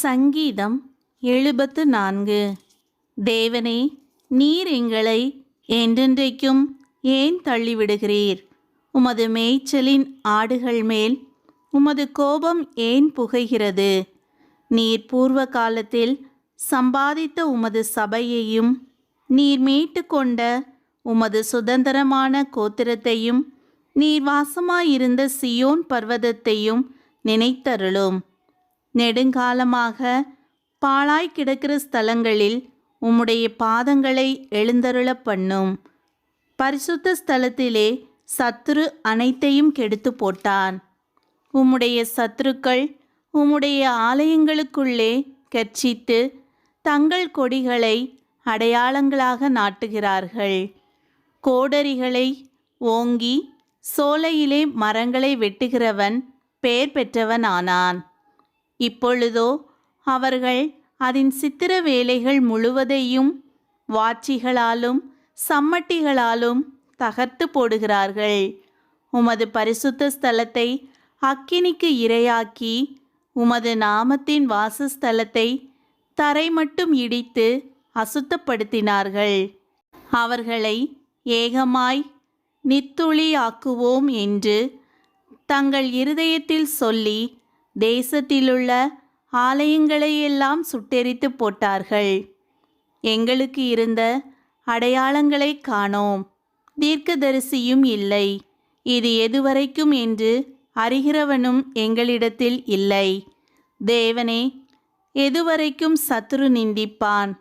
சங்கீதம் 74. தேவனே, நீர் எங்களை என்றென்றைக்கும் ஏன் தள்ளிவிடுகிறீர்? உமது மேய்ச்சலின் ஆடுகள் மேல் உமது கோபம் ஏன் புகைகிறது? நீர் பூர்வ காலத்தில் சம்பாதித்த உமது சபையையும் நீர் மீட்டு கொண்ட உமது சுதந்திரமான கோத்திரத்தையும் நீர் வாசமாயிருந்த சியோன் பர்வதத்தையும் நினைத்தருளும். நெடுங்காலமாக பாழாய் கிடக்கிற ஸ்தலங்களில் உம்முடைய பாதங்களை எழுந்தருள பண்ணும். பரிசுத்த ஸ்தலத்திலே சத்துரு அனைத்தையும் கெடுத்து போட்டான். உம்முடைய சத்துருக்கள் உம்முடைய ஆலயங்களுக்குள்ளே கர்ச்சித்து தங்கள் கொடிகளை அடையாளங்களாக நாட்டுகிறார்கள். கோடரிகளை ஓங்கி சோலையிலே மரங்களை வெட்டுகிறவன் பெயர் பெற்றவனானான். இப்பொழுதோ அவர்கள் அதன் சித்திர வேலைகள் முழுவதையும் வாட்சிகளாலும் சம்மட்டிகளாலும் தகர்த்து போடுகிறார்கள். உமது பரிசுத்த ஸ்தலத்தை அக்கினிக்கு இரையாக்கி உமது நாமத்தின் வாசஸ்தலத்தை தரை மட்டும் இடித்து அசுத்தப்படுத்தினார்கள். அவர்களை ஏகமாய் நித்துளியாக்குவோம் என்று தங்கள் இருதயத்தில் சொல்லி தேசத்திலுள்ள ஆலயங்களையெல்லாம் சுட்டெரித்து போட்டார்கள். எங்களுக்கு இருந்த அடையாளங்களை காணோம், தீர்க்கதரிசியும் இல்லை, இது எதுவரைக்கும் என்று அறிகிறவனும் எங்களிடத்தில் இல்லை. தேவனே, எதுவரைக்கும் சத்துரு நிந்திப்பான்?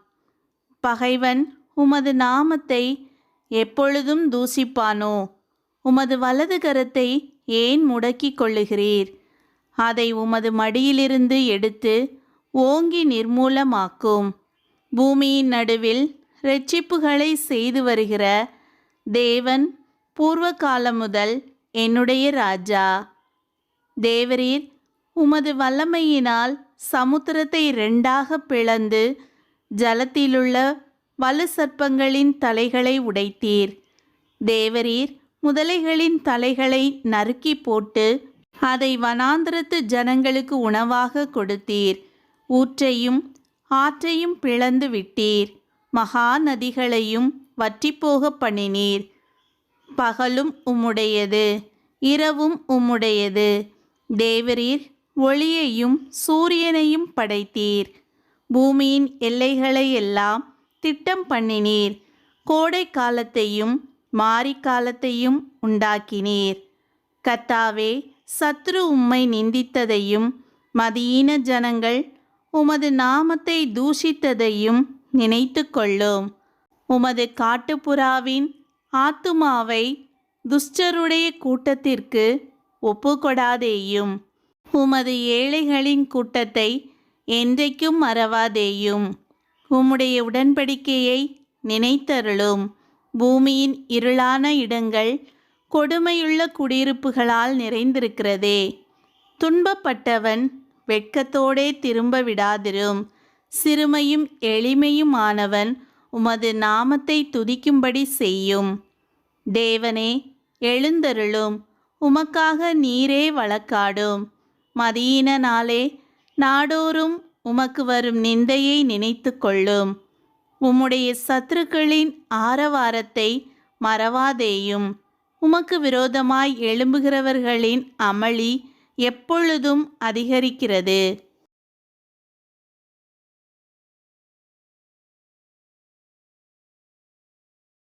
பகைவன் உமது நாமத்தை எப்பொழுதும் தூசிப்பானோ? உமது வலது கரத்தை ஏன் முடக்கிக் கொள்ளுகிறீர்? அதை உமது மடியிலிருந்து எடுத்து ஓங்கி நிர்மூலமாக்கும். பூமியின் நடுவில் இரட்சிப்புகளை செய்து வருகிற தேவன் பூர்வ காலம் முதல் என்னுடைய ராஜா. தேவரீர் உமது வல்லமையினால் சமுத்திரத்தை இரண்டாக பிளந்து ஜலத்திலுள்ள வலு சர்ப்பங்களின் தலைகளை உடைத்தீர். தேவரீர் முதலைகளின் தலைகளை நறுக்கி போட்டு அதை வனாந்திரத்து ஜனங்களுக்கு உணவாக கொடுத்தீர். ஊற்றையும் ஆற்றையும் பிளந்து விட்டீர். மகா நதிகளையும் வற்றிப்போக பண்ணினீர். பகலும் உம்முடையது, இரவும் உம்முடையது. தேவரீர் ஒளியையும் சூரியனையும் படைத்தீர். பூமியின் எல்லைகளை எல்லாம் திட்டம் பண்ணினீர். கோடை காலத்தையும் மாரிக்காலத்தையும் உண்டாக்கினீர். கர்த்தாவே, சத்ரு உம்மை நிந்தித்ததையும் மதியீன ஜனங்கள் உமது நாமத்தை தூஷித்ததையும் நினைத்து கொள்ளும். உமது காட்டுப்புறாவின் ஆத்துமாவை துஷ்டருடைய கூட்டத்திற்கு ஒப்புக்கொடாதேயும். உமது ஏழைகளின் கூட்டத்தை என்றைக்கும் மறவாதேயும். உம்முடைய உடன்படிக்கையை நினைத்தருளும். பூமியின் இருளான இடங்கள் கொடுமையுள்ள குடியிருப்புகளால் நிறைந்திருக்கிறதே. துன்பப்பட்டவன் வெட்கத்தோடே திரும்ப விடாதிரும். சிறுமையும் எளிமையுமானவன் உமது நாமத்தை துதிக்கும்படி செய்யும். தேவனே, எழுந்தருளும். உமக்காக நீரே வழக்காடும். மதியீன நாளே நாடோறும் உமக்கு வரும் நிந்தையை நினைத்து கொள்ளும். உம்முடைய சத்துருக்களின் ஆரவாரத்தை மறவாதேயும். உமக்கு விரோதமாய் எழும்புகிறவர்களின் அமளி எப்பொழுதும் அதிகரிக்கிறது.